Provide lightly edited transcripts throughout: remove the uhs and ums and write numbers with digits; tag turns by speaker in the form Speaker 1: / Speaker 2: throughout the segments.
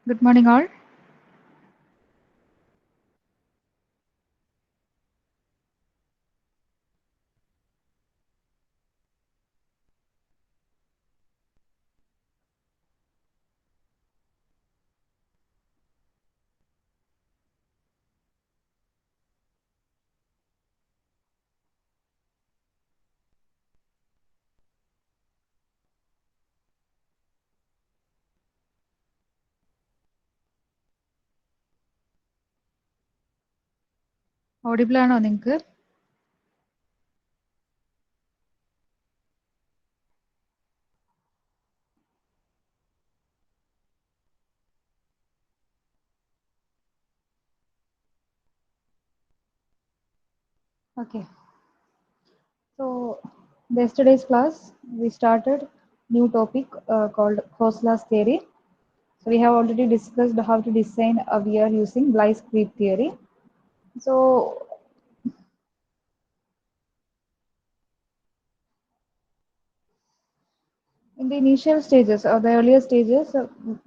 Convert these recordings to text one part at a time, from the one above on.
Speaker 1: Good morning, all. Audible ആണോ നിങ്ങൾക്ക്? Okay. So, yesterday's class we started new topic called Kosla's theory. So we have already discussed how to design a weir using Bliss creep theory. So in the initial stages or the earlier stages,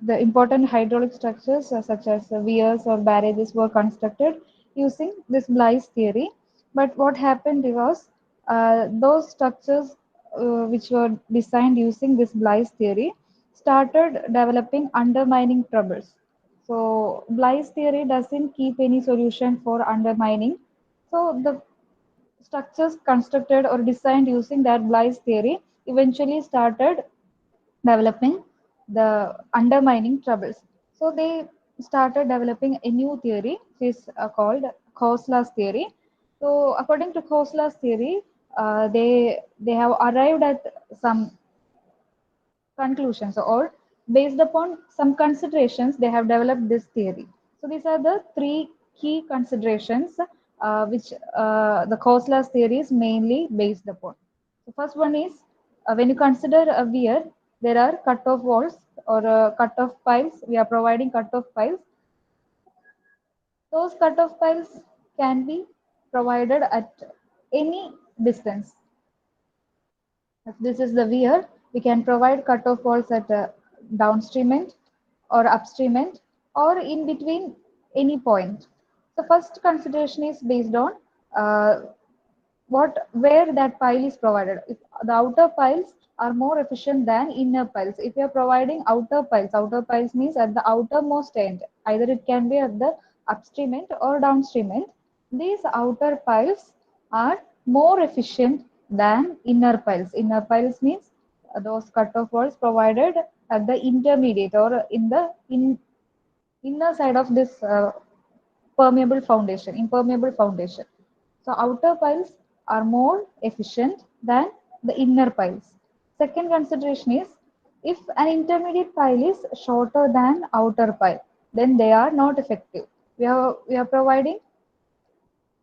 Speaker 1: the important hydraulic structures such as weirs or barrages were constructed using this Bliss theory. But what happened was those structures which were designed using this Bliss theory started developing undermining troubles. So Bliss theory doesn't keep any solution for undermining. So the structures constructed or designed using that Bliss theory eventually started developing the undermining troubles. So they started developing a new theory, which is called Kosla's theory. So according to Kosla's theory, they have arrived at some conclusions, or based upon some considerations they have developed this theory. So these are the three key considerations which the Kosla's theory is mainly based upon. The first one is when you consider a weir, there are cut-off walls or cut-off piles. We are providing cut-off piles. Those cut-off piles can be provided at any distance. If this is the weir, we can provide cutoff walls at downstream end or upstream end or in between any point. The first consideration is based on uh, what where that pile is provided. If the outer piles are more efficient than inner piles, if you are providing outer piles means at the outermost end, either it can be at the upstream end or downstream end. These outer piles are more efficient than inner piles. Inner piles means those cut-off walls provided at the intermediate or in the inner side of this impermeable foundation. So outer piles are more efficient than the inner piles. Second consideration is if an intermediate pile is shorter than outer pile, then they are not effective. We are providing,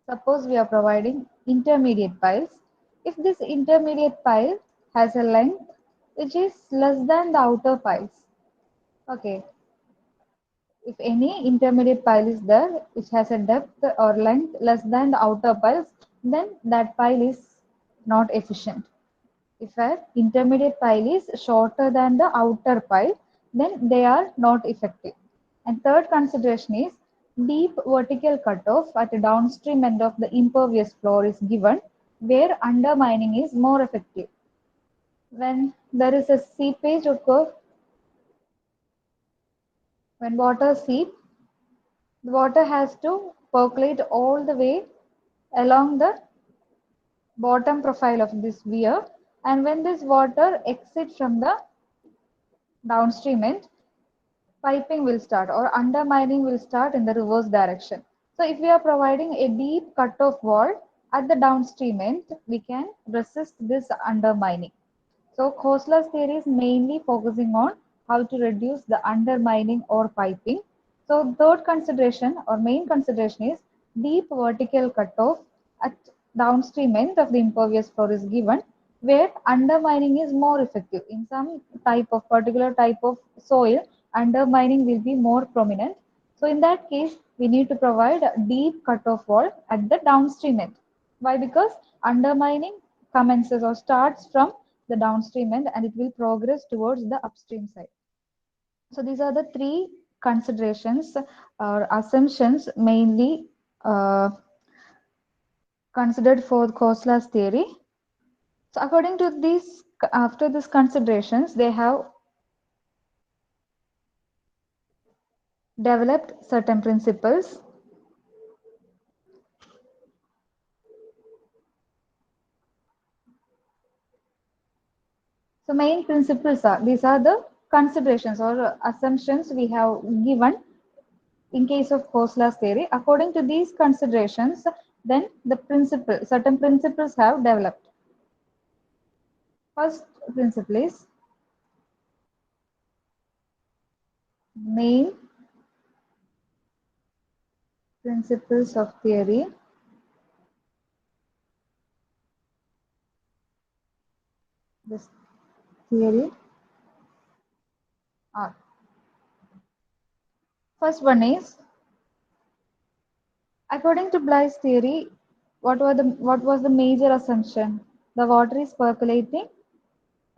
Speaker 1: suppose we are providing intermediate piles. If this intermediate pile has a length which is less than the outer piles, okay, if any intermediate pile is there which has a depth or length less than the outer piles, then that pile is not efficient. If an intermediate pile is shorter than the outer pile, then they are not effective. And third consideration is deep vertical cutoff at the downstream end of the impervious floor is given where undermining is more effective. When there is a seepage occur, when water seeps, the water has to percolate all the way along the bottom profile of this weir, and when this water exits from the downstream end, piping will start or undermining will start in the reverse direction. So if we are providing a deep cut-off wall at the downstream end, we can resist this undermining. So Khoslas theory is mainly focusing on how to reduce the undermining or piping. So third consideration or main consideration is deep vertical cutoff at downstream end of the impervious floor is given where undermining is more effective. In some type of particular type of soil, undermining will be more prominent. So in that case, we need to provide a deep cutoff wall at the downstream end. Why? Because undermining commences or starts from the downstream end and it will progress towards the upstream side. So these are the three considerations or assumptions mainly considered for Kosla's theory. So according to these, after these considerations, they have developed certain principles. So main principles are, these are the considerations or assumptions we have given in case of Kosla's theory. According to these considerations, then the principle, certain principles have developed. First principle is main principles of theory. This theory are, first one is, according to Bly's theory, what was the major assumption? The water is percolating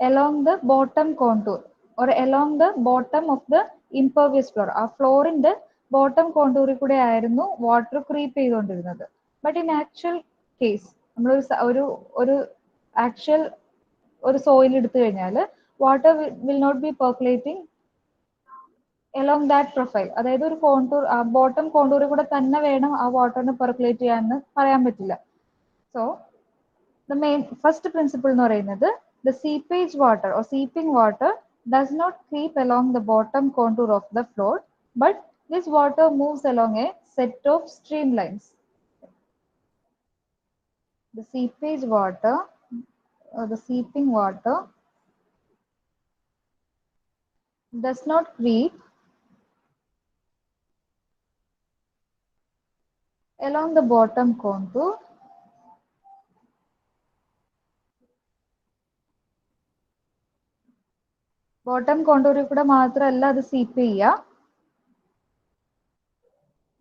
Speaker 1: along the bottom contour or along the bottom of the impervious floor. ആ ഫ്ലോറിന്റെ bottom കോണ്ടൂറിൽ കൂടെ ആയിരുന്നു water creep ചെയ്തുകൊണ്ടിരുന്നത്. But in actual case നമ്മൾ ഒരു actual ഒരു soil എടുത്തു കഴിഞ്ഞാൽ water will not be percolating along that profile. അതായത് ഒരു കോണ്ടൂർ ബോട്ടം കോണ്ടൂറിൽ കൂടെ തന്നെ വേണം ആ വാട്ടറിന് പെർക്കുലേറ്റ് ചെയ്യാന്ന് പറയാൻ പറ്റില്ല. So the main first principle എന്ന് പറയുന്നത്, the seepage water or seeping water does not creep along the bottom contour of the floor, but this water moves along a set of streamlines. The seepage water or the seeping water does not creep along the bottom contour bottom കോണ്ടൂറിൽ കൂടെ മാത്രമല്ല അത് സീപ്പ് ചെയ്യുക,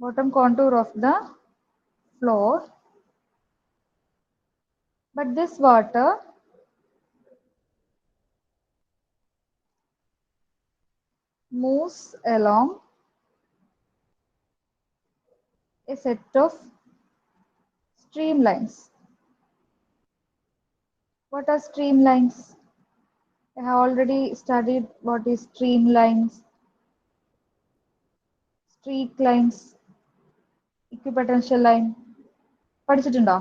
Speaker 1: bottom contour of the floor, but this water moves along a set of streamlines. What are streamlines? I have already studied what is streamlines, streak lines, equipotential line. പഠിച്ചിട്ടുണ്ടോ?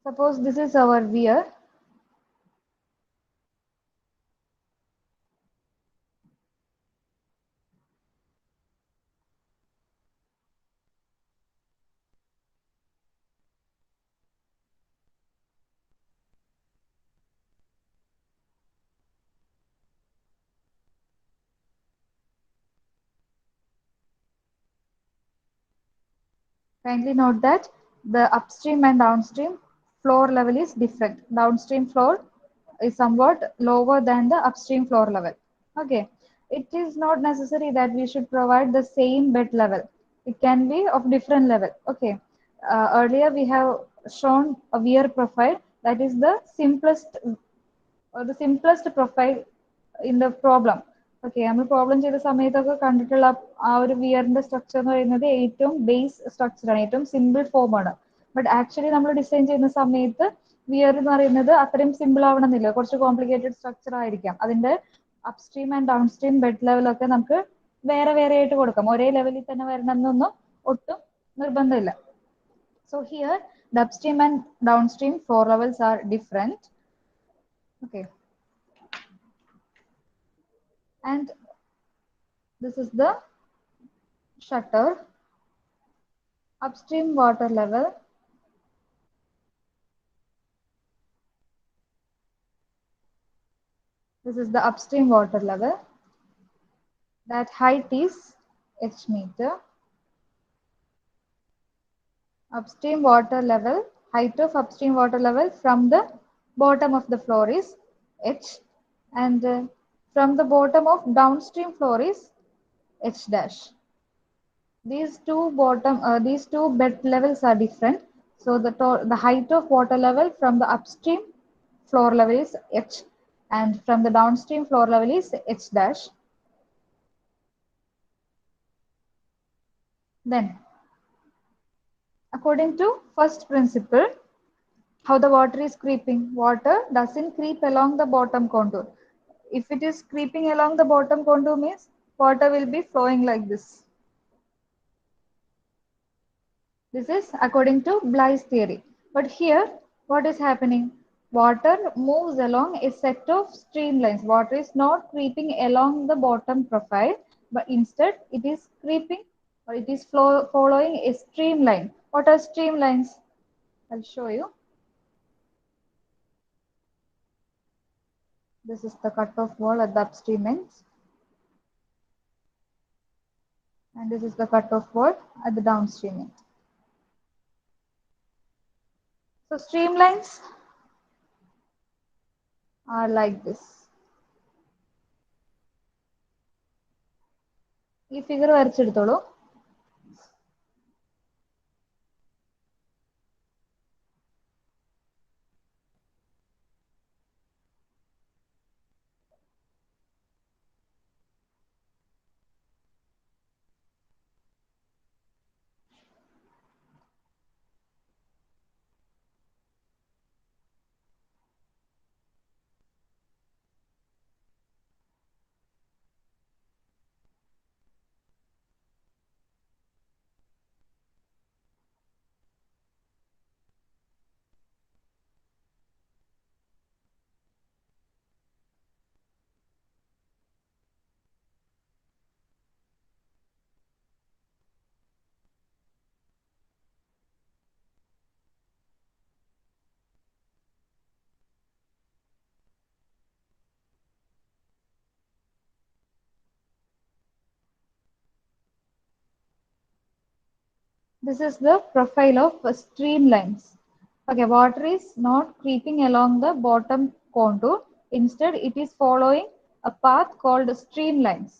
Speaker 1: Suppose this is our weir. Kindly note that the upstream and downstream floor level is different. Downstream floor is somewhat lower than the upstream floor level. Okay, it is not necessary that we should provide the same bed level. It can be of different level. Okay, earlier we have shown a weir profile, that is the simplest or the simplest profile in the problem. Okay, നമ്മൾ problem ചെയ്ത സമയത്തൊക്കെ കണ്ടിട്ടുള്ള ആ ഒരു വിയറിന്റെ structure എന്ന് പറയുന്നത് ഏറ്റവും base സ്ട്രക്ചറാണ്, ഏറ്റവും സിമ്പിൾ ഫോമാണ്. ബട്ട് ആക്ച്വലി നമ്മൾ ഡിസൈൻ ചെയ്യുന്ന സമയത്ത് വിയർ എന്ന് പറയുന്നത് അത്രയും സിമ്പിൾ ആവണമെന്നില്ല, കുറച്ച് കോംപ്ലിക്കേറ്റഡ് സ്ട്രക്ചർ ആയിരിക്കാം. അതിന്റെ upstream and downstream bed ലെവലൊക്കെ നമുക്ക് വേറെ വേറെ ആയിട്ട് കൊടുക്കാം. ഒരേ ലെവലിൽ തന്നെ വരണം എന്നൊന്നും ഒട്ടും നിർബന്ധമില്ല. So here the upstream and downstream floor levels are different. Okay, and this is the shutter. Upstream water level, this is the upstream water level, that height is h meter. Upstream water level, height of upstream water level from the bottom of the floor is h, and from the bottom of downstream floor is h dash. These two bed levels are different. So the height of water level from the upstream floor level is h, and from the downstream flow level is H dash. Then, according to first principle, how the water is creeping. Water doesn't creep along the bottom contour. If it is creeping along the bottom contour means water will be flowing like this. This is according to Bly's theory. But here, what is happening? Water moves along a set of streamlines. Water is not creeping along the bottom profile, but instead it is creeping or it is following a streamline. What are streamlines? I'll show you. This is the cutoff wall at the upstream ends. And this is the cutoff wall at the downstream end. So streamlines are like this. ഈ figure വരച്ചെടുത്തോളൂ. This is the profile of streamlines. Okay, water is not creeping along the bottom contour. Instead, it is following a path called streamlines.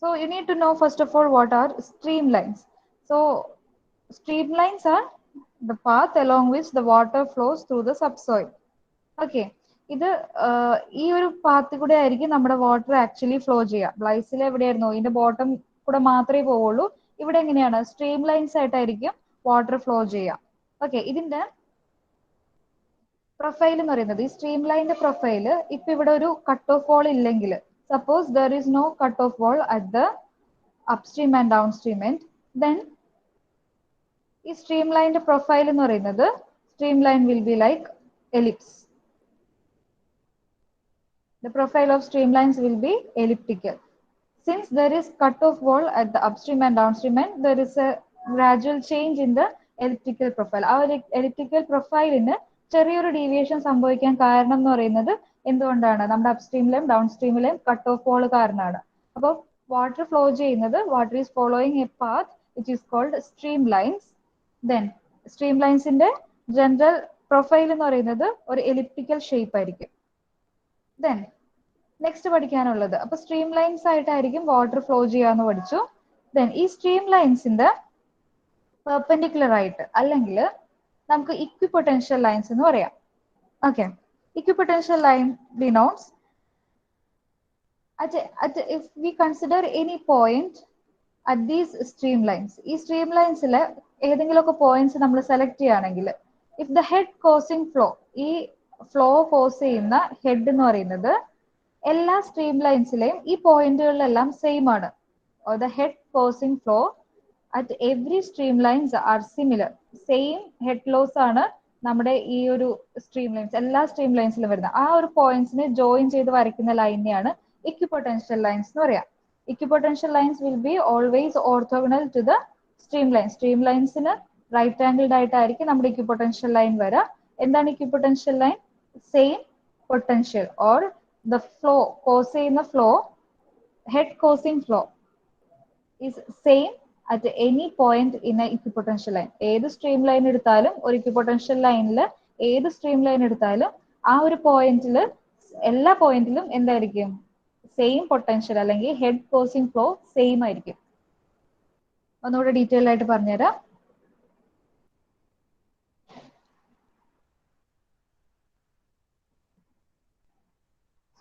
Speaker 1: So you need to know first of all what are streamlines. So streamlines are the path along which the water flows through the subsoil. Okay ഇത് ഈ ഒരു പാത്തിൽ കൂടെ ആയിരിക്കും നമ്മുടെ water actually flow ചെയ്യുക. ബ്ലൈസിൽ എവിടെയായിരുന്നു ഇതിന്റെ bottom കൂടെ മാത്രമേ പോവുള്ളൂ. ഇവിടെ എങ്ങനെയാണ് സ്ട്രീം ലൈൻസ് ആയിട്ടായിരിക്കും വാട്ടർ ഫ്ലോ ചെയ്യുക. ഓക്കെ ഇതിന്റെ പ്രൊഫൈൽ എന്ന് പറയുന്നത് ഈ സ്ട്രീം ലൈനിന്റെ പ്രൊഫൈല് ഇപ്പൊ ഇവിടെ ഒരു കട്ട് ഓഫ് വാൾ ഇല്ലെങ്കിൽ suppose there is no cut off wall at the upstream and downstream end then ഈ സ്ട്രീം ലൈനിന്റെ പ്രൊഫൈൽ എന്ന് പറയുന്നത് stream line will be like ellipse. The profile of streamlines will be elliptical. Since there is cut-off wall at the upstream and downstream end, there is a gradual change in the elliptical profile. ആ ഒരു elliptical profileന് ചെറിയൊരു deviation സംഭവിക്കാൻ കാരണം എന്ന് പറയുന്നത് എന്തുകൊണ്ടാണ്? നമ്മുടെ അപ്സ്ട്രീമിലെയും ഡൗൺസ്ട്രീമിലെയും cut off wall കാരണമാണ്. അപ്പോൾ വാട്ടർ ഫ്ലോ ചെയ്യുന്നത് water is following a path which is called stream lines. Then stream ലൈൻസിന്റെ ജനറൽ പ്രൊഫൈൽ എന്ന് പറയുന്നത് ഒരു എലിപ്റ്റിക്കൽ ഷേപ്പ് ആയിരിക്കും. ദെൻ നെക്സ്റ്റ് പഠിക്കാനുള്ളത് അപ്പൊ സ്ട്രീം ലൈൻസ് ആയിട്ടായിരിക്കും വാട്ടർ ഫ്ലോ ചെയ്യാന്ന് പഠിച്ചു. ദെൻ ഈ സ്ട്രീം ലൈൻസിന്റെ പെർപെൻഡിക്കുലർ ആയിട്ട് അല്ലെങ്കിൽ നമുക്ക് ഇക്വിപൊട്ടൻഷ്യൽ ലൈൻസ് എന്ന് പറയാം. Okay equipotential line denotes if we consider any point at these stream lines. ഈ സ്ട്രീം ലൈൻസിൽ ഏതെങ്കിലുമൊക്കെ പോയിന്റ്സ് നമ്മൾ സെലക്ട് ചെയ്യുകയാണെങ്കിൽ if the head causing flow ഈ ഫ്ലോ കോസ് ചെയ്യുന്ന ഹെഡ് എന്ന് പറയുന്നത് എല്ലാ സ്ട്രീം ലൈൻസിലെയും ഈ പോയിന്റുകളിലെല്ലാം സെയിം ആണ്. The head causing flow at every stream lines are similar. Same head loss ആണ് നമ്മുടെ ഈ ഒരു സ്ട്രീം ലൈൻസ് എല്ലാ സ്ട്രീം ലൈൻസിലും വരുന്നത്. ആ ഒരു പോയിന്റ്സിനെ ജോയിൻ ചെയ്ത് വരയ്ക്കുന്ന ലൈനെയാണ് ഇക്വിപൊട്ടൻഷ്യൽ ലൈൻസ് എന്ന് പറയാം. Equipotential lines will be always orthogonal to the stream line. Stream ലൈൻസിന് റൈറ്റ് ആംഗിൾഡ് ആയിട്ടായിരിക്കും നമ്മുടെ ഇക്വിപൊട്ടൻഷ്യൽ ലൈൻ വരിക. എന്താണ് equipotential line? Same potential or the flow cause ചെയ്യുന്ന flow head causing flow is same at any point in a equipotential line. ഏത് stream line എടുത്താലും ഒരു equipotential ലൈനിൽ ഏത് സ്ട്രീം ലൈൻ എടുത്താലും ആ ഒരു പോയിന്റിൽ എല്ലാ പോയിന്റിലും എന്തായിരിക്കും സെയിം പൊട്ടൻഷ്യൽ അല്ലെങ്കിൽ ഹെഡ് കോസിംഗ് ഫ്ലോ സെയിം ആയിരിക്കും. ഒന്നുകൂടെ ഡീറ്റെയിൽ ആയിട്ട് പറഞ്ഞുതരാം.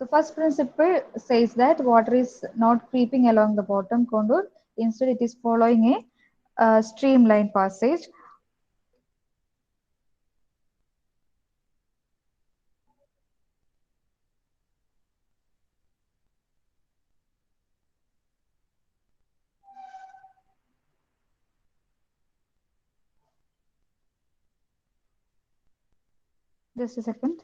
Speaker 1: The first principle says that water is not creeping along the bottom contour. Instead, it is following a streamline passage. Just a second.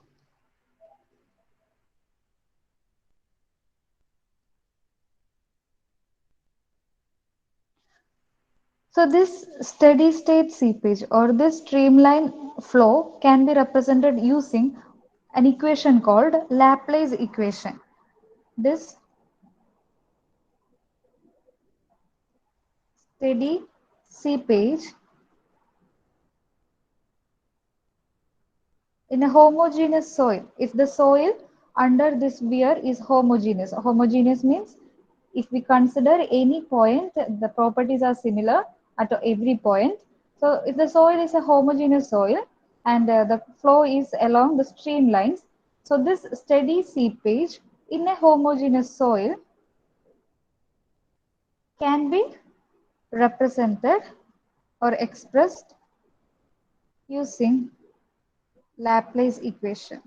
Speaker 1: So this steady state seepage or this streamline flow can be represented using an equation called Laplace equation. This steady seepage in a homogeneous soil. If the soil under this weir is homogeneous, homogeneous means if we consider any point, the properties are similar at every point. So if the soil is a homogeneous soil and the flow is along the streamlines, so this steady seepage in a homogeneous soil can be represented or expressed using Laplace equation.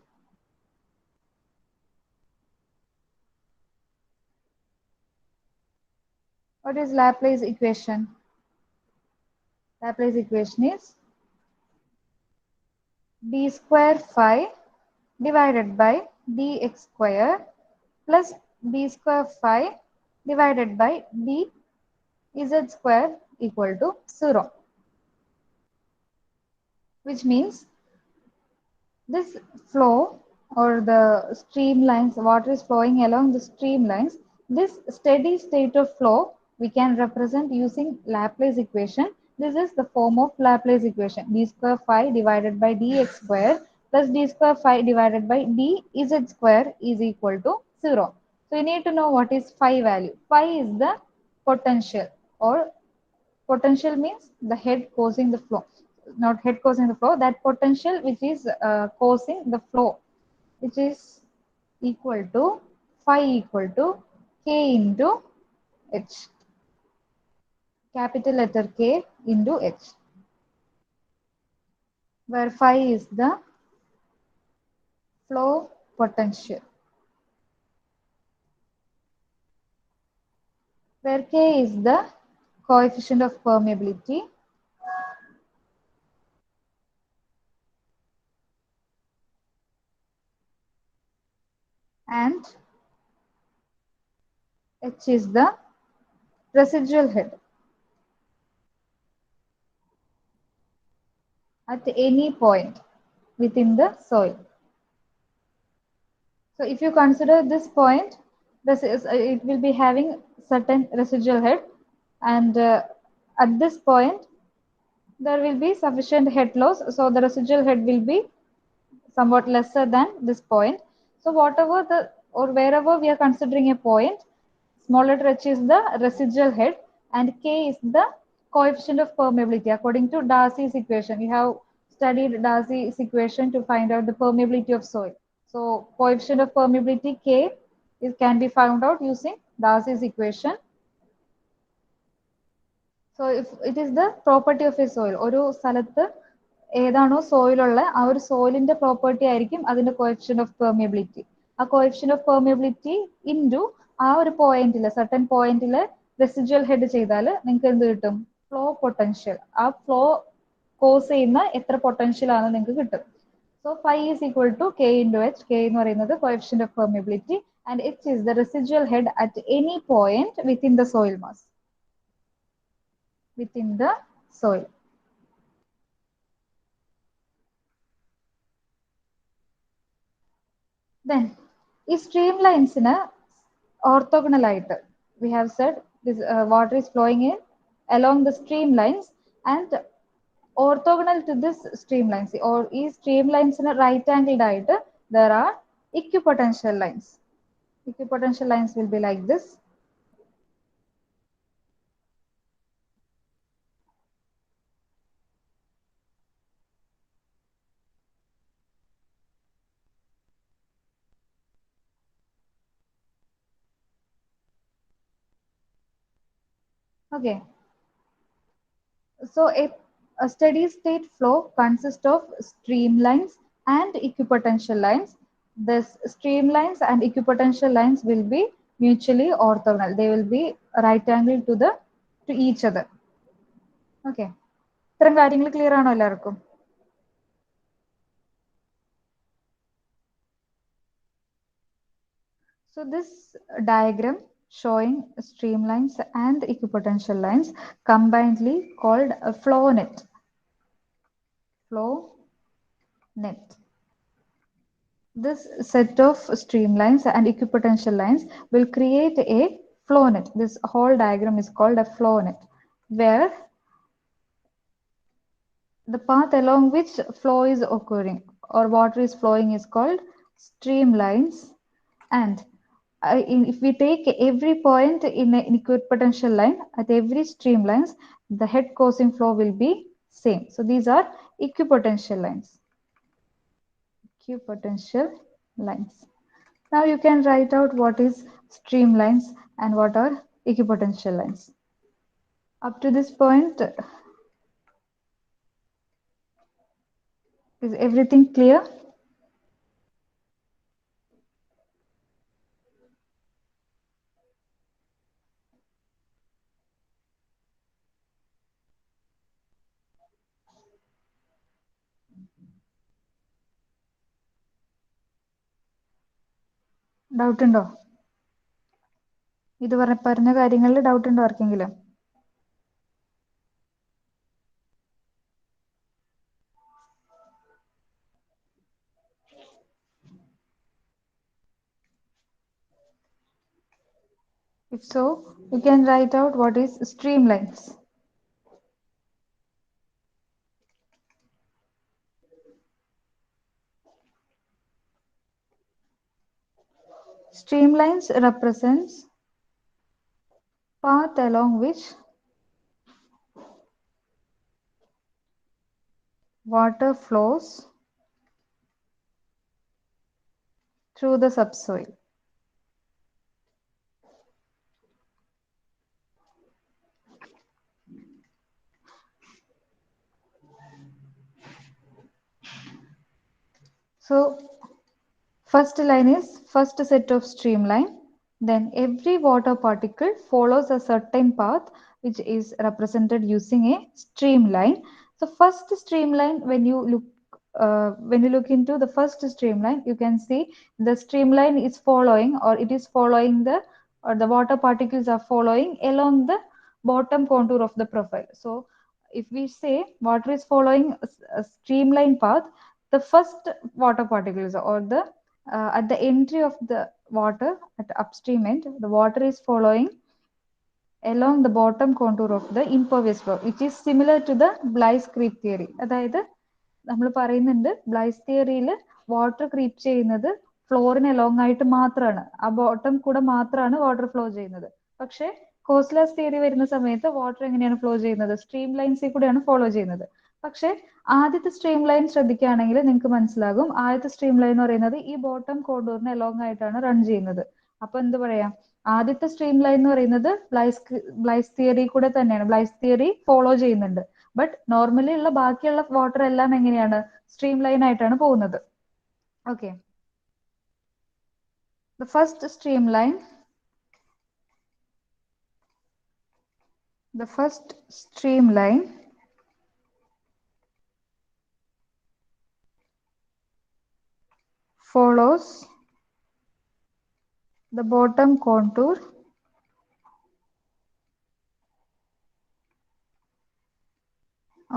Speaker 1: What is Laplace equation? Laplace equation is d square phi divided by dx square plus d square phi divided by dz square equal to 0, which means this flow or the streamlines, water is flowing along the streamlines. This steady state of flow we can represent using Laplace equation. This is the form of Laplace equation: d square phi divided by dx square plus d square phi divided by dz square is equal to 0. So you need to know what is phi value. Phi is the potential, or potential means the head causing the flow, not head causing the flow, that potential which is causing the flow, which is equal to phi equal to k into h, capital letter K into h, where phi is the flow potential, where K is the coefficient of permeability, and h is the residual head at any point within the soil. So if you consider this point, this is, it will be having certain residual head, and at this point there will be sufficient head loss, so the residual head will be somewhat lesser than this point. So whatever the, or wherever we are considering a point, small letter h is the residual head and k is the coefficient of permeability according to Darcy's equation. We have studied Darcy's equation to find out the permeability of soil. So coefficient of permeability k is, can be found out using Darcy's equation. So if it is the property of a soil, ഒരു സ്ഥലത്ത് ഏതാണോ soil ഉള്ള ആ ഒരു സോയിലിന്റെ property ആയിരിക്കും അതിന്റെ coefficient of permeability. ആ coefficient of permeability into ആ ഒരു പോയിന്റിൽ സർട്ടൻ പോയിന്റിൽ റെസിജ്വൽ ഹെഡ് ചെയ്താൽ നിങ്ങൾക്ക് എന്ത് കിട്ടും? Flow potential. ആ ഫ്ലോ കോസ് ചെയ്യുന്ന എത്ര പൊട്ടൻഷ്യൽ ആണ് നിങ്ങൾക്ക് കിട്ടും. So phi is equal to k into h. K എന്ന് പറയുന്നത് coefficient of permeability and h is the residual head at any point within the soil mass. Within the soil. Then ഈ streamlines-ന് orthogonal ആയിട്ട് we have said this water is flowing in along the streamlines and orthogonal to this streamlines, or ഈ streamlines-ന് right angled ആയിട്ട് there are equipotential lines. Equipotential lines will be like this. Okay. So a steady state flow consists of streamlines and equipotential lines. This streamlines and equipotential lines will be mutually orthogonal. They will be right angle to each other. Okay. ഇത്തരം കാര്യങ്ങൾ clear ആണോ എല്ലാവർക്കും? So this diagram showing streamlines and equipotential lines combinedly called a flow net. Flow net. This set of streamlines and equipotential lines will create a flow net. This whole diagram is called a flow net, where the path along which flow is occurring or water is flowing is called streamlines. And if we take every point in an equipotential line, at every streamlines, the head causing flow will be same. So these are equipotential lines. Equipotential lines. Now you can write out what is streamlines and what are equipotential lines. Up to this point, is everything clear? Doubt undo? ഇത് പറഞ്ഞ കാര്യങ്ങളിൽ doubt ഉണ്ടോ ആർക്കെങ്കിലും? If so, you can write out what is streamlines. Streamlines represents path along which water flows through the subsoil. So first line is first set of streamline. Then every water particle follows a certain path which is represented using a streamline. So first streamline, when you look into the first streamline, you can see the streamline is following, or it is following or the water particles are following along the bottom contour of the profile. So if we say water is following a streamline path, the first water particles, or the at the entry of the water at upstream end, the water is following along the bottom contour of the impervious flow, which is similar to the Blaise creep theory. അതായത് നമ്മൾ പറയുന്നുണ്ട് Blaise തിയറിയിൽ water creep ചെയ്യുന്നത് ഫ്ലോറിന് along ആയിട്ട് മാത്രമാണ്, ആ bottom കൂടെ മാത്രമാണ് വാട്ടർ ഫ്ലോ ചെയ്യുന്നത്. പക്ഷേ കോസ്ലാസ് തിയറി വരുന്ന സമയത്ത് വാട്ടർ എങ്ങനെയാണ് ഫ്ലോ ചെയ്യുന്നത്? സ്ട്രീം ലൈൻസിൽ കൂടെയാണ് ഫോളോ ചെയ്യുന്നത്. പക്ഷേ ആദ്യത്തെ സ്ട്രീം ലൈൻ ശ്രദ്ധിക്കുകയാണെങ്കിൽ നിങ്ങൾക്ക് മനസ്സിലാകും, ആദ്യത്തെ സ്ട്രീം ലൈൻ എന്ന് പറയുന്നത് ഈ ബോട്ടം കോണ്ടൂറിന് അലോങ് ആയിട്ടാണ് റൺ ചെയ്യുന്നത്. അപ്പൊ എന്ത് പറയാം, ആദ്യത്തെ സ്ട്രീം ലൈൻ എന്ന് പറയുന്നത് ബ്ലൈസ് തിയറി കൂടെ തന്നെയാണ്, ബ്ലൈസ് തിയറി ഫോളോ ചെയ്യുന്നുണ്ട്. ബട്ട് നോർമലി ഉള്ള ബാക്കിയുള്ള വാട്ടർ എല്ലാം എങ്ങനെയാണ്? സ്ട്രീം ലൈൻ ആയിട്ടാണ് പോകുന്നത്. Okay, the first streamline follows the bottom contour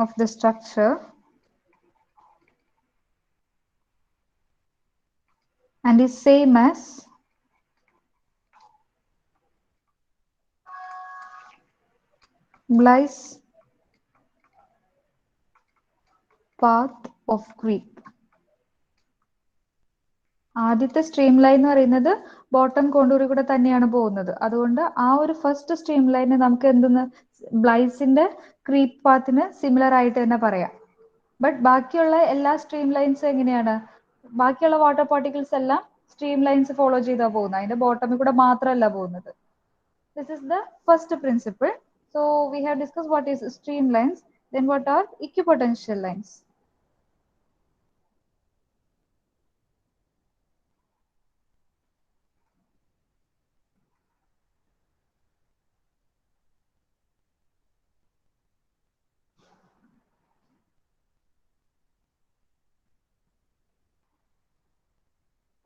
Speaker 1: of the structure and is same as Blaise path of creep. ആദ്യത്തെ സ്ട്രീം ലൈൻ എന്ന് പറയുന്നത് ബോട്ടം കോണ്ടൂറിൽ കൂടെ തന്നെയാണ് പോകുന്നത്. അതുകൊണ്ട് ആ ഒരു ഫസ്റ്റ് സ്ട്രീം ലൈനെ നമുക്ക് എന്തെന്ന് ബ്ലൈസിന്റെ ക്രീപ്പ് പാത്തിന് സിമിലർ ആയിട്ട് തന്നെ പറയാം. ബട്ട് ബാക്കിയുള്ള എല്ലാ സ്ട്രീം ലൈൻസ് എങ്ങനെയാണ്? ബാക്കിയുള്ള വാട്ടർ പാർട്ടിക്കിൾസ് എല്ലാം സ്ട്രീം ലൈൻസ് ഫോളോ ചെയ്താ പോകുന്നത്, അതിന്റെ ബോട്ടമിൽ കൂടെ മാത്രമല്ല പോകുന്നത്. This is the first principle. So we have discussed what is streamlines. Then what are equipotential lines?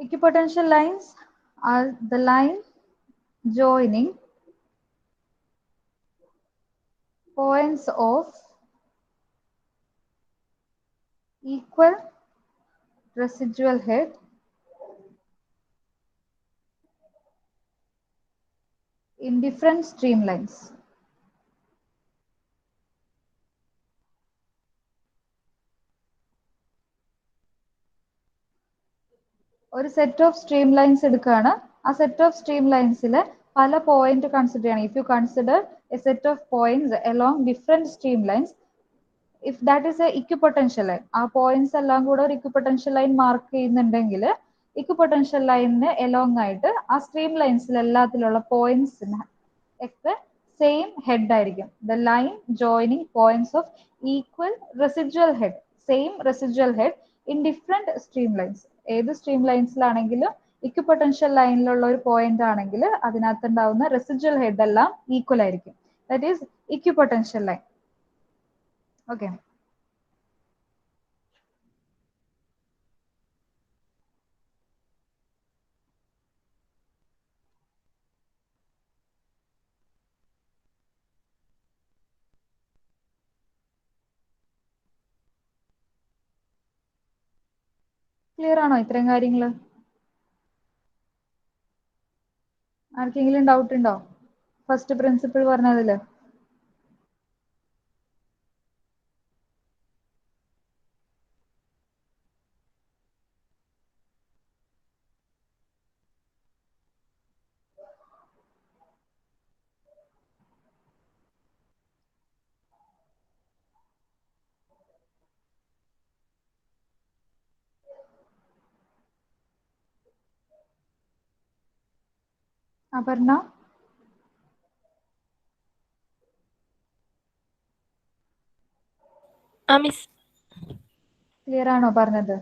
Speaker 1: Equipotential lines are the line joining points of equal residual head in different streamlines. ഒരു set of stream lines എടുക്കുകയാണ്. ആ set of stream ലൈൻസിൽ പല point consider ചെയ്യണം. If you consider A set of points along different stream lines, if that is A equipotential line, ആ points എല്ലാം കൂടെ ഒരു equipotential line mark ചെയ്യുന്നുണ്ടെങ്കിൽ ഇക്വിപൊട്ടൻഷ്യൽ ലൈനിന് എലോങ് ആയിട്ട് ആ സ്ട്രീം ലൈൻസിൽ എല്ലാത്തിലുള്ള പോയിന്റ്സിന് ഒക്കെ സെയിം ഹെഡ് ആയിരിക്കും. The line joining points of equal residual head, same residual head in different stream lines. ഏത് സ്ട്രീം ലൈൻസിലാണെങ്കിലും ഇക്വിപൊട്ടൻഷ്യൽ ലൈനിലുള്ള ഒരു പോയിന്റ് ആണെങ്കിൽ അതിനകത്ത് ഉണ്ടാവുന്ന റെസിജ്വൽ ഹെഡ് എല്ലാം ഈക്വൽ ആയിരിക്കും. That is equipotential line. Okay, clear ആണോ ഇത്രയും കാര്യങ്ങൾ? ആർക്കെങ്കിലും ഡൗട്ട് ഉണ്ടോ ഫസ്റ്റ് പ്രിൻസിപ്പിൾ പറഞ്ഞതില്? അപർണ,
Speaker 2: മിസ്
Speaker 1: ക്ലിയർ ആണോ പറഞ്ഞത്?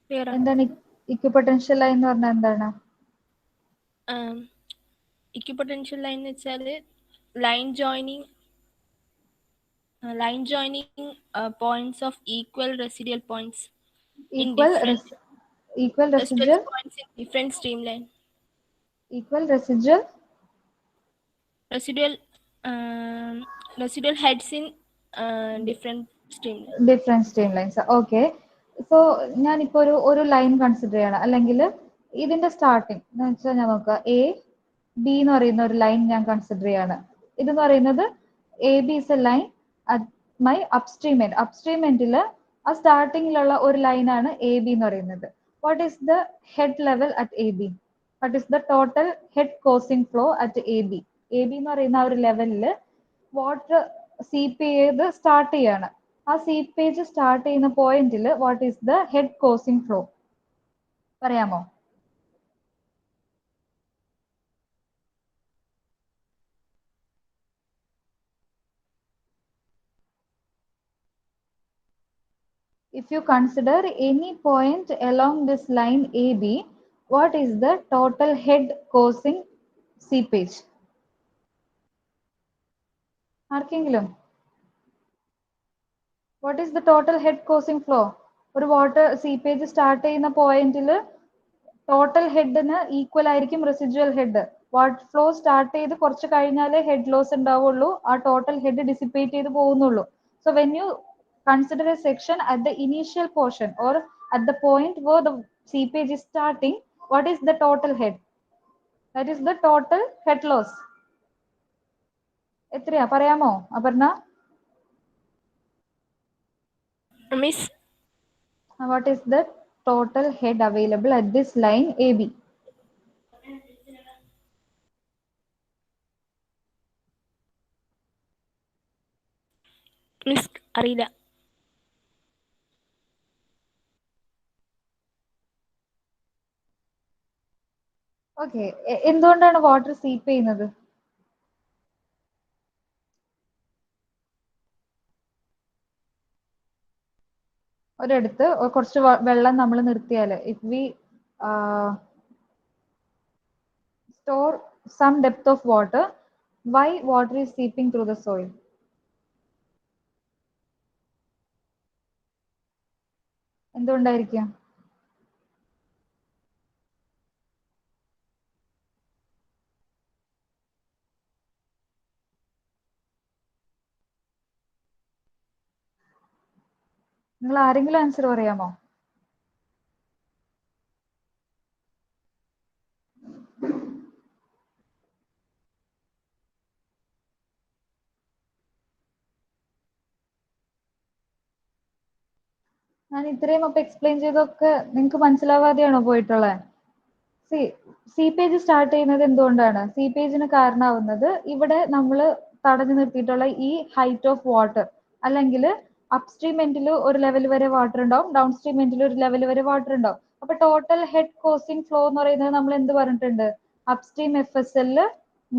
Speaker 2: ക്ലിയർ ആണ്.
Speaker 1: എന്താണ് ഇക്വിപൊട്ടൻഷ്യൽ ലൈൻ എന്ന് പറഞ്ഞാൽ എന്താണ്?
Speaker 2: ഇക്വിപൊട്ടൻഷ്യൽ ലൈൻ എന്ന് വെച്ചാൽ line joining points of equal residual points in different
Speaker 1: equal residual
Speaker 2: points in different streamline.
Speaker 1: equal residual
Speaker 2: Residual heads in different streamline.
Speaker 1: Different stream lines. Okay, so ഞാനിപ്പോൾ ഒരു line consider ചെയ്യണം, അല്ലെങ്കിൽ ഇതിന്റെ starting എന്ന് വെച്ചാൽ ഞാൻ നോക്കുക, എ ബി എന്ന് പറയുന്ന ഒരു ലൈൻ ഞാൻ കൺസിഡർ ചെയ്യാണ്. ഇതെന്ന് പറയുന്നത് A B is A line at my upstream end. Upstream എൻഡിൽ ആ സ്റ്റാർട്ടിങ്ങിലുള്ള ഒരു ലൈനാണ് എ ബി എന്ന് പറയുന്നത്. What is the head level at A B? What is the total head causing flow at A B? A B എന്ന് പറയുന്ന ആ ഒരു ലെവലിൽ വാട്ടർ സീപ്പ് ചെയ്ത് സ്റ്റാർട്ട് ചെയ്യാണ്. ആ സീപ്പേജ് സ്റ്റാർട്ട് ചെയ്യുന്ന പോയിന്റിൽ what is the head causing flow പറയാമോ? If you consider any point along this line AB, what is the total head causing seepage? ആർക്കെങ്കിലും? What is the total head causing flow? ഒരു water seepage start ചെയ്യുന്ന പോയിന്റിൽ total ഹെഡിന് equal ആയിരിക്കും residual head. Water flow start ചെയ്ത് കുറച്ച് കഴിഞ്ഞാലേ head loss ഉണ്ടാവുള്ളൂ, ആ ടോട്ടൽ ഹെഡ് ഡിസിപ്പേറ്റ് ചെയ്ത് പോകുന്നുള്ളൂ. So when you consider a section at the initial portion or at the point where the seepage is starting, what is the total head? That is the total head loss. എത്രയാ പറയാമോ Aparna?
Speaker 2: Miss,
Speaker 1: What is the total head available at this line AB?
Speaker 2: അറിയില്ല.
Speaker 1: Okay, എന്തുകൊണ്ടാണ് water സീപ്പ് ചെയ്യുന്നത്? ഒരിടത്ത് കുറച്ച് വെള്ളം നമ്മൾ നിർത്തിയാൽ, if we store some depth of water, why water is seeping through the soil? എന്തുകൊണ്ടായിരിക്കും? നിങ്ങൾ ആരെങ്കിലും ആൻസർ പറയാമോ? ഞാൻ ഇത്രയും അപ്പൊ എക്സ്പ്ലെയിൻ ചെയ്തൊക്കെ നിങ്ങൾക്ക് മനസ്സിലാവാതെയാണോ പോയിട്ടുള്ളത്? സീപേജ് സ്റ്റാർട്ട് ചെയ്യുന്നത് എന്തുകൊണ്ടാണ്? സീപേജിന് കാരണമാവുന്നത് ഇവിടെ നമ്മൾ തടഞ്ഞു നിർത്തിയിട്ടുള്ള ഈ ഹൈറ്റ് ഓഫ് വാട്ടർ, അല്ലെങ്കിൽ അപ്സ്ട്രീം എൻഡിൽ ഒരു ലെവൽ വരെ വാട്ടർ ഉണ്ടാവും, ഡൗൺ സ്ട്രീം എൻഡിൽ ഒരു ലെവൽ വരെ വാട്ടർ ഉണ്ടാവും. അപ്പൊ ടോട്ടൽ ഹെഡ് കോസിംഗ് ഫ്ലോ എന്ന് പറയുന്നത് നമ്മൾ എന്ത് പറഞ്ഞിട്ടുണ്ട്? Upstream F S L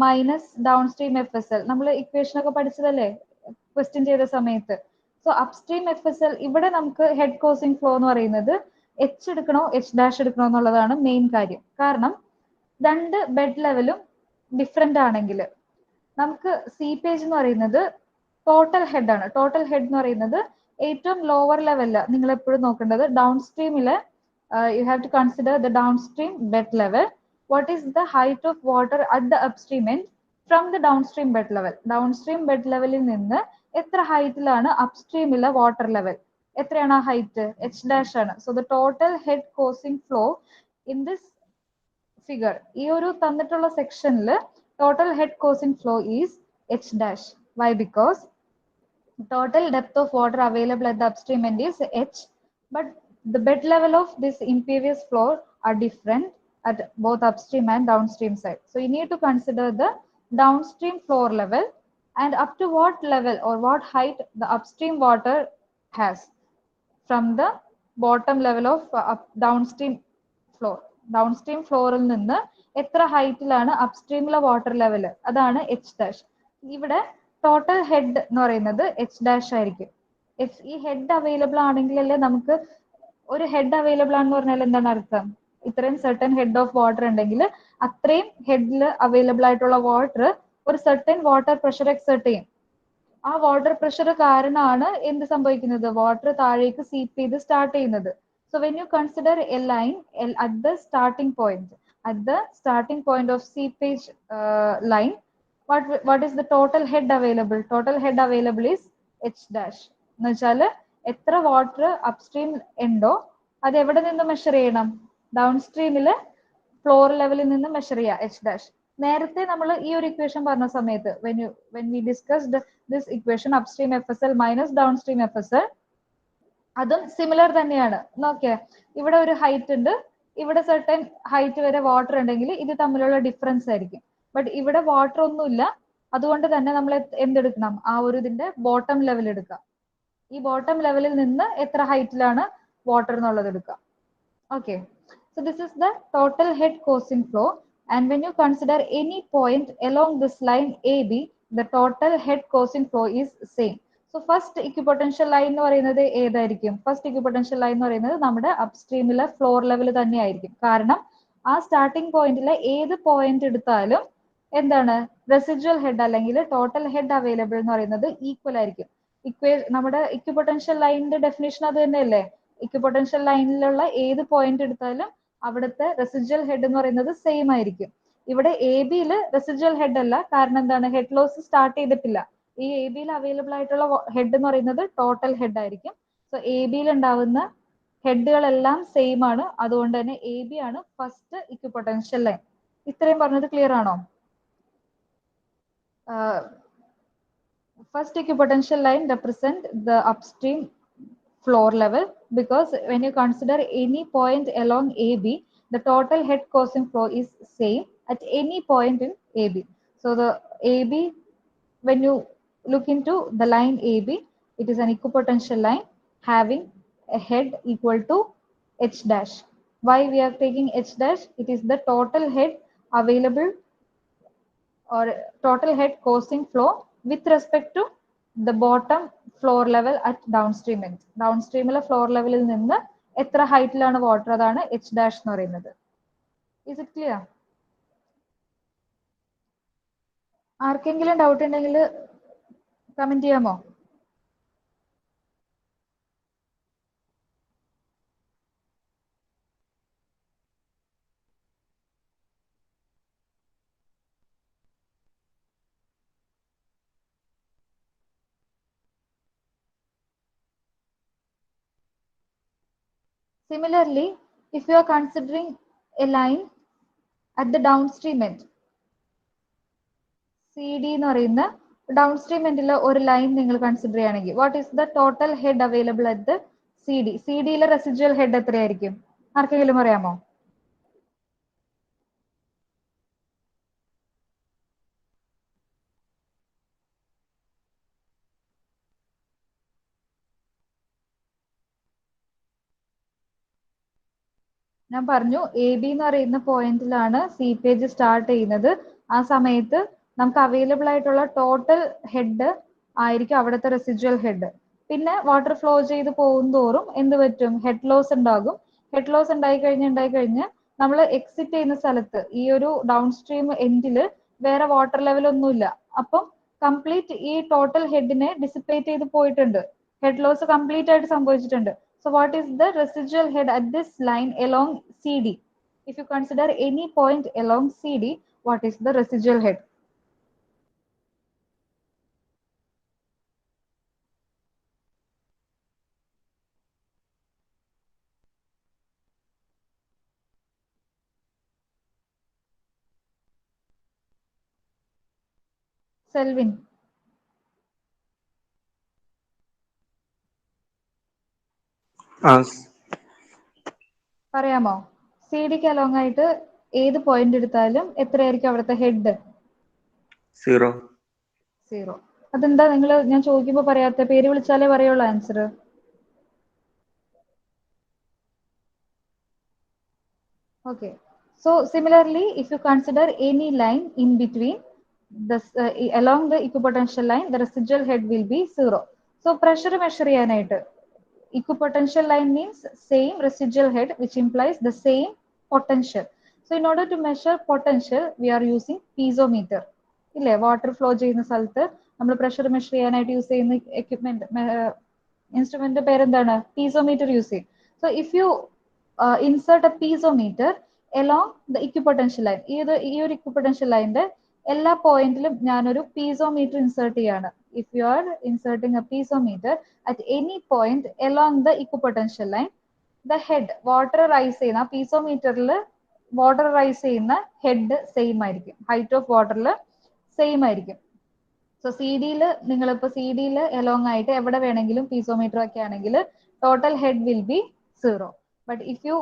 Speaker 1: minus down stream F S L. നമ്മൾ ഇക്വേഷൻ ഒക്കെ പഠിച്ചതല്ലേ ക്വസ്റ്റ്യൻ ചെയ്ത സമയത്ത്? So upstream F S L, ഇവിടെ നമുക്ക് ഹെഡ് കോസിംഗ് ഫ്ലോ എന്ന് പറയുന്നത് എച്ച് എടുക്കണോ എച്ച് ഡാഷ് എടുക്കണോ എന്നുള്ളതാണ് മെയിൻ കാര്യം. കാരണം രണ്ട് ബെഡ് ലെവലും ഡിഫറെന്റ് ആണെങ്കിൽ നമുക്ക് സീപേജ് എന്ന് പറയുന്നത് ടോട്ടൽ ഹെഡ് ആണ്. ടോട്ടൽ ഹെഡ് എന്ന് പറയുന്നത് ഏറ്റവും ലോവർ ലെവലില് നിങ്ങൾ എപ്പോഴും നോക്കേണ്ടത് ഡൗൺ സ്ട്രീമില്, you have to consider the downstream bed level. What is the height of water at the upstream end from the downstream bed level? Downstream bed ലെവലിൽ നിന്ന് എത്ര ഹൈറ്റിലാണ് അപ്സ്ട്രീമിലെ വാട്ടർ ലെവൽ? എത്രയാണ് ആ ഹൈറ്റ്? എച്ച് ഡാഷ് ആണ്. So the total head causing flow in this figure, ഈ ഒരു തന്നിട്ടുള്ള സെക്ഷനിൽ total head causing flow is H dash. Why? Because total depth of water available at the upstream end is h, but the bed level of this impervious floor are different at both upstream and downstream side. So you need to consider the downstream floor level and up to what level or what height the upstream water has from the bottom level of downstream floor. Downstream ഫ്ലോറിൽ നിന്ന് എത്ര ഹൈറ്റിലാണ് അപ്സ്ട്രീമിലെ water level, അതാണ് H dash. ഇവിടെ total head എന്ന് പറയുന്നത് H dash ആയിരിക്കും. ഈ ഹെഡ് അവൈലബിൾ ആണെങ്കിലല്ലേ നമുക്ക്, ഒരു ഹെഡ് അവൈലബിൾ ആണെന്ന് പറഞ്ഞാൽ എന്താണ് അർത്ഥം? ഇത്രയും സെർട്ടൻ ഹെഡ് ഓഫ് വാട്ടർ ഉണ്ടെങ്കിൽ അത്രയും ഹെഡിൽ അവൈലബിൾ ആയിട്ടുള്ള വാട്ടർ ഒരു സെർട്ടൻ വാട്ടർ പ്രഷർ എക്സെർട്ട് ചെയ്യും. ആ വാട്ടർ പ്രഷർ കാരണമാണ് എന്ത് സംഭവിക്കുന്നത്? വാട്ടർ താഴേക്ക് സീപ്പ് ചെയ്ത് സ്റ്റാർട്ട് ചെയ്യുന്നത്. So when you consider A line at the starting point, at the starting point of seepage line, what is the total head available? Total head available is h dash. എന്ന് വെച്ചാൽ എത്ര water upstream ഉണ്ടോ അത് എവിടെ നിന്ന് measure ചെയ്യണം? Down സ്ട്രീമില് floor ലെവലിൽ നിന്ന് മെഷർ ചെയ്യുക, എച്ച് ഡാഷ്. നേരത്തെ നമ്മൾ ഈ ഒരു ഇക്വേഷൻ പറഞ്ഞ സമയത്ത് when we discussed this equation upstream FSL minus downstream FSL, അതും സിമിലർ തന്നെയാണ്. നോക്കിയേ, ഇവിടെ ഒരു ഹൈറ്റ് ഉണ്ട്, ഇവിടെ സെർട്ടൻ ഹൈറ്റ് വരെ വാട്ടർ ഉണ്ടെങ്കിൽ ഇത് തമ്മിലുള്ള ഡിഫറൻസ് ആയിരിക്കും. ബട്ട് ഇവിടെ വാട്ടർ ഒന്നുമില്ല, അതുകൊണ്ട് തന്നെ നമ്മൾ എന്തെടുക്കണം? ആ ഒരു ഇതിന്റെ ബോട്ടം ലെവൽ എടുക്കാം. ഈ ബോട്ടം ലെവലിൽ നിന്ന് എത്ര ഹൈറ്റിലാണ് വാട്ടർ എന്നുള്ളത് എടുക്കാം. Okay, so this is the total head coursing flow, and when you consider any point along this line AB, the total head coursing flow is same. So first equipotential line എന്ന് പറയുന്നത് ഏതായിരിക്കും? First equipotential line എന്ന് പറയുന്നത് നമ്മുടെ അപ്സ്ട്രീമിലെ floor level തന്നെയായിരിക്കും. കാരണം ആ starting പോയിന്റിലെ ഏത് പോയിന്റ് എടുത്താലും എന്താണ് റെസിജ്വൽ ഹെഡ് അല്ലെങ്കിൽ ടോട്ടൽ ഹെഡ് അവൈലബിൾ എന്ന് പറയുന്നത് ഈക്വൽ ആയിരിക്കും. നമ്മുടെ ഇക്വിപൊട്ടൻഷ്യൽ ലൈനിന്റെ ഡെഫിനേഷൻ അത് തന്നെയല്ലേ? ഇക്വിപൊട്ടൻഷ്യൽ ലൈനിലുള്ള ഏത് പോയിന്റ് എടുത്താലും അവിടുത്തെ റെസിജ്വൽ ഹെഡ് എന്ന് പറയുന്നത് സെയിം ആയിരിക്കും. ഇവിടെ എ ബിയിൽ റെസിജ്വൽ ഹെഡ് അല്ല, കാരണം എന്താണ്? ഹെഡ് ലോസ് സ്റ്റാർട്ട് ചെയ്തിട്ടില്ല. ഈ എ ബിയിൽ അവൈലബിൾ ആയിട്ടുള്ള ഹെഡ് എന്ന് പറയുന്നത് ടോട്ടൽ ഹെഡ് ആയിരിക്കും. സോ എ ബിയിൽ ഉണ്ടാവുന്ന ഹെഡുകളെല്ലാം സെയിം ആണ്, അതുകൊണ്ട് തന്നെ എ ബി ആണ് ഫസ്റ്റ് ഇക്വിപൊട്ടൻഷ്യൽ ലൈൻ. ഇത്രയും പറഞ്ഞത് ക്ലിയർ ആണോ? First equipotential line represent the upstream floor level, because when you consider any point along AB, the total head coursing flow is same at any point in AB. So the AB, when you look into the line AB, it is an equipotential line having a head equal to H dash. Why we are taking H dash? It is the total head available or total head coursing flow with respect to the bottom floor level at downstream end. Downstreamലെ floor levelൽ നിന്ന് എത്ര ഹൈറ്റിലാണ് water, അതാണ് H dash എന്ന് പറയുന്നത്. Is it clear? ആർക്കെങ്കിലും doubt ഉണ്ടെങ്കിൽ comment ചെയ്യാമോ? Similarly, if you are considering a line at the downstream end, CD എന്ന് പറയുന്ന ഡൗൺസ്ട്രീം എൻഡിൽ ഒരു ലൈൻ നിങ്ങൾ കൺസിഡർ ചെയ്യുകയാണെങ്കിൽ, what is the total head available at the CD? CD-യിലെ റെസിജ്വൽ ഹെഡ് എത്രയായിരിക്കും? ആർക്കെങ്കിലും അറിയാമോ? ഞാൻ പറഞ്ഞു എ ബി എന്ന് പറയുന്ന പോയിന്റിലാണ് സീപ്പേജ് സ്റ്റാർട്ട് ചെയ്യുന്നത്. ആ സമയത്ത് നമുക്ക് അവൈലബിൾ ആയിട്ടുള്ള ടോട്ടൽ ഹെഡ് ആയിരിക്കും അവിടുത്തെ റെസിജ്വൽ ഹെഡ്. പിന്നെ വാട്ടർ ഫ്ലോ ചെയ്ത് പോകും തോറും എന്ത് പറ്റും? ഹെഡ് ലോസ് ഉണ്ടാകും. ഹെഡ് ലോസ് ഉണ്ടായി കഴിഞ്ഞ് നമ്മൾ എക്സിറ്റ് ചെയ്യുന്ന സ്ഥലത്ത് ഈ ഒരു ഡൗൺ സ്ട്രീം എൻഡിൽ വേറെ വാട്ടർ ലെവൽ ഒന്നുമില്ല. അപ്പം കംപ്ലീറ്റ് ഈ ടോട്ടൽ ഹെഡിനെ ഡിസിപ്പേറ്റ് ചെയ്ത് പോയിട്ടുണ്ട്. ഹെഡ് ലോസ് കംപ്ലീറ്റ് ആയിട്ട് സംഭവിച്ചിട്ടുണ്ട്. So what is the residual head at this line along CD? If you consider any point along CD, what is the residual head? Selvin. പറയാമോ? C ഡിക്ക് along ആയിട്ട് ഏത് point എടുത്താലും എത്രയായിരിക്കും അവിടുത്തെ ഹെഡ്?
Speaker 3: 0.
Speaker 1: 0. അതെന്താ നിങ്ങൾ ഞാൻ ചോദിക്കുമ്പോൾ പറയാത്ത? പേര് വിളിച്ചാലേ പറയുള്ളൂ answer. Okay. So similarly, if you consider any line in between this along the equipotential line, the residual head will be 0. So pressure measure ചെയ്യാനായിട്ട് equipotential line means same residual head, which implies the same potential. So in order to measure potential, we are using piezometer. ഇല്ലേ, water flow ചെയ്യുന്ന സ്ഥലത്ത് നമ്മൾ pressure measure ചെയ്യാനായിട്ട് use ചെയ്യുന്ന equipment instrument പേരെന്താണ്? Piezometer use ചെയ്യും. So if you insert a piezometer along the equipotential line, ഈ ഒരു equipotential lineന്റെ എല്ലാ പോയിന്റിലും ഞാനൊരു പീസോമീറ്റർ ഇൻസേർട്ട് ചെയ്യാണ്. If you are inserting a piezometer at any point along the equipotential line, the head water rise ചെയ്യുന്ന പീസോമീറ്ററിൽ water rice ചെയ്യുന്ന head same ആയിരിക്കും. Height of വാട്ടറിൽ സെയിം ആയിരിക്കും. സോ സി ഡിയിൽ നിങ്ങളിപ്പോൾ സി ഡിയിൽ എലോങ് ആയിട്ട് എവിടെ വേണമെങ്കിലും പീസോമീറ്റർ ഒക്കെ ആണെങ്കിൽ total head will be 0. But if you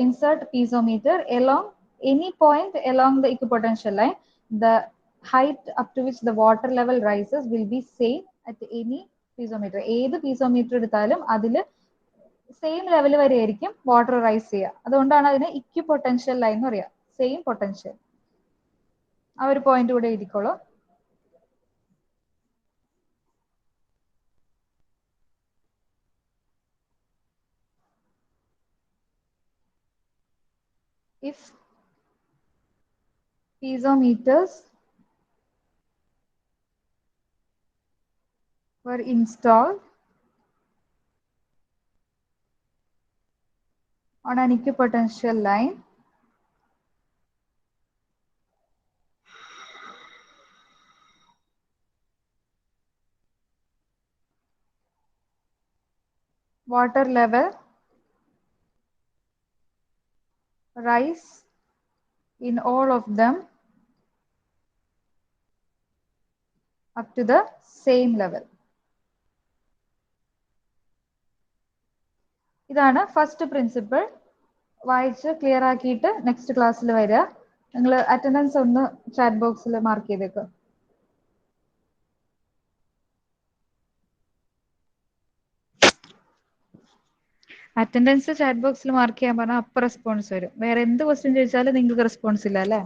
Speaker 1: insert piezometer along any point along the equipotential line, the height up to which the water level rises will be same at any piezometer. ഏത് piezometer എടുത്താലും അതിൽ same level വരെ ആയിരിക്കും water rice ചെയ്യുക. അതുകൊണ്ടാണ് അതിനെ equipotential line എന്ന് പറയുക. Same potential. ആ ഒരു പോയിന്റ് കൂടെ എഴുതിക്കോളൂ. If piezometers were installed on an equipotential line, water level rise in all of them up to the same level. ഇതാണ് ഫസ്റ്റ് പ്രിൻസിപ്പിൾ. വായിച്ച് ക്ലിയർ ആക്കിയിട്ട് നെക്സ്റ്റ് ക്ലാസ്സിൽ വരിക. നിങ്ങൾ അറ്റൻഡൻസ് ഒന്ന് ചാറ്റ് ബോക്സിൽ മാർക്ക് ചെയ്തേക്കുക. അറ്റൻഡൻസ് ചാറ്റ് ബോക്സിൽ മാർക്ക് ചെയ്യാൻ പറഞ്ഞാൽ അപ്പം റെസ്പോൺസ് വരും. വേറെ എന്ത് ക്വസ്റ്റ്യൻ ചോദിച്ചാലും നിങ്ങൾക്ക് റെസ്പോൺസ് ഇല്ല അല്ലേ?